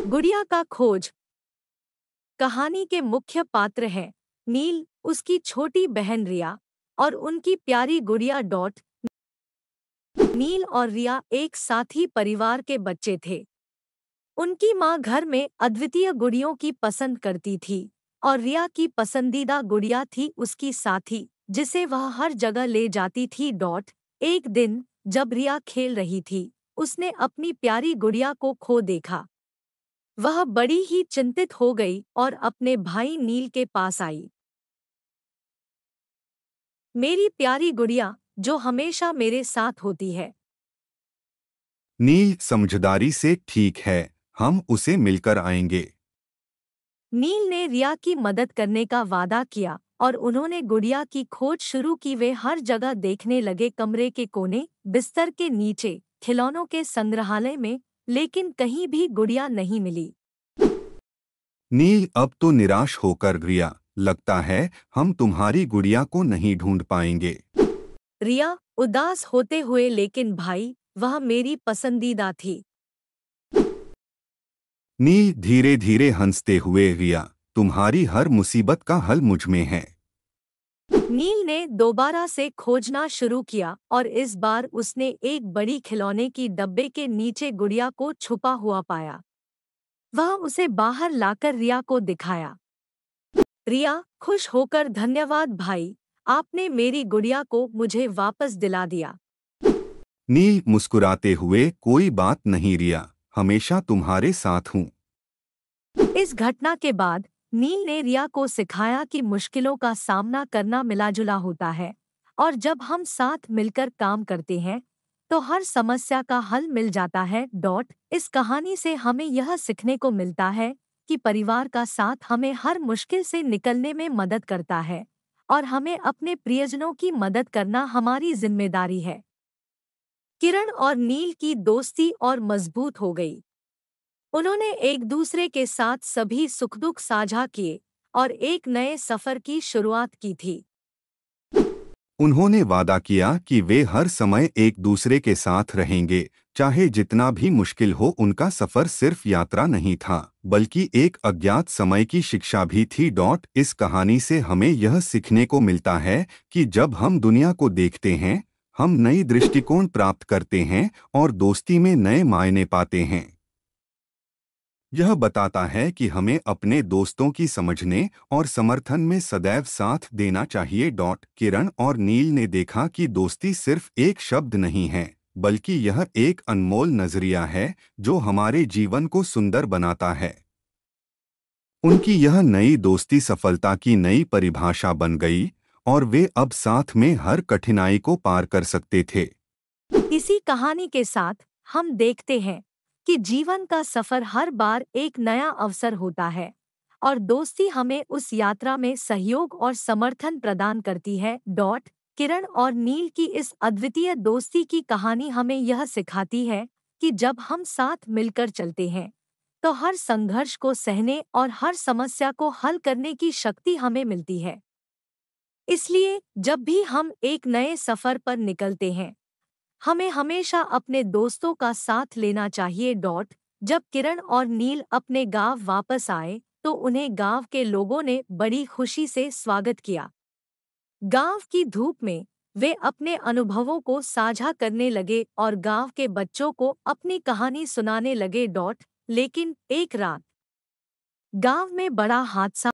गुड़िया का खोज। कहानी के मुख्य पात्र हैं नील, उसकी छोटी बहन रिया और उनकी प्यारी गुड़िया डॉट। नील और रिया एक साथ ही परिवार के बच्चे थे। उनकी माँ घर में अद्वितीय गुड़ियों की पसंद करती थी और रिया की पसंदीदा गुड़िया थी उसकी साथी, जिसे वह हर जगह ले जाती थी डॉट। एक दिन जब रिया खेल रही थी, उसने अपनी प्यारी गुड़िया को खो देखा। वह बड़ी ही चिंतित हो गई और अपने भाई नील के पास आई। मेरी प्यारी गुड़िया, जो हमेशा मेरे साथ होती है। नील समझदारी से ठीक है, हम उसे मिलकर आएंगे। नील ने रिया की मदद करने का वादा किया और उन्होंने गुड़िया की खोज शुरू की। वे हर जगह देखने लगे, कमरे के कोने, बिस्तर के नीचे, खिलौनों के संग्रहालय में, लेकिन कहीं भी गुड़िया नहीं मिली। नील अब तो निराश होकर रिया, लगता है हम तुम्हारी गुड़िया को नहीं ढूंढ पाएंगे। रिया उदास होते हुए, लेकिन भाई, वह मेरी पसंदीदा थी। नील धीरे धीरे हंसते हुए, रिया, तुम्हारी हर मुसीबत का हल मुझ में है। नील ने दोबारा से खोजना शुरू किया और इस बार उसने एक बड़ी खिलौने की डब्बे के नीचे गुड़िया को छुपा हुआ पाया। वह उसे बाहर लाकर रिया को दिखाया। रिया खुश होकर, धन्यवाद भाई, आपने मेरी गुड़िया को मुझे वापस दिला दिया। नील मुस्कुराते हुए, कोई बात नहीं रिया, हमेशा तुम्हारे साथ हूँ। इस घटना के बाद नील ने रिया को सिखाया कि मुश्किलों का सामना करना मिलाजुला होता है और जब हम साथ मिलकर काम करते हैं तो हर समस्या का हल मिल जाता है डॉट। इस कहानी से हमें यह सीखने को मिलता है कि परिवार का साथ हमें हर मुश्किल से निकलने में मदद करता है और हमें अपने प्रियजनों की मदद करना हमारी जिम्मेदारी है। किरण और नील की दोस्ती और मजबूत हो गई। उन्होंने एक दूसरे के साथ सभी सुख दुख साझा किए और एक नए सफर की शुरुआत की थी। उन्होंने वादा किया कि वे हर समय एक दूसरे के साथ रहेंगे, चाहे जितना भी मुश्किल हो। उनका सफर सिर्फ यात्रा नहीं था, बल्कि एक अज्ञात समय की शिक्षा भी थी डॉट। इस कहानी से हमें यह सीखने को मिलता है कि जब हम दुनिया को देखते हैं, हम नई दृष्टिकोण प्राप्त करते हैं और दोस्ती में नए मायने पाते हैं। यह बताता है कि हमें अपने दोस्तों की समझने और समर्थन में सदैव साथ देना चाहिए डॉट। किरण और नील ने देखा कि दोस्ती सिर्फ एक शब्द नहीं है, बल्कि यह एक अनमोल नजरिया है जो हमारे जीवन को सुंदर बनाता है। उनकी यह नई दोस्ती सफलता की नई परिभाषा बन गई और वे अब साथ में हर कठिनाई को पार कर सकते थे। इसी कहानी के साथ हम देखते हैं कि जीवन का सफर हर बार एक नया अवसर होता है और दोस्ती हमें उस यात्रा में सहयोग और समर्थन प्रदान करती है डॉट। किरण और नील की इस अद्वितीय दोस्ती की कहानी हमें यह सिखाती है कि जब हम साथ मिलकर चलते हैं तो हर संघर्ष को सहने और हर समस्या को हल करने की शक्ति हमें मिलती है। इसलिए जब भी हम एक नए सफर पर निकलते हैं, हमें हमेशा अपने दोस्तों का साथ लेना चाहिए डॉट। जब किरण और नील अपने गांव वापस आए तो उन्हें गांव के लोगों ने बड़ी खुशी से स्वागत किया। गांव की धूप में वे अपने अनुभवों को साझा करने लगे और गांव के बच्चों को अपनी कहानी सुनाने लगे डॉट। लेकिन एक रात गांव में बड़ा हादसा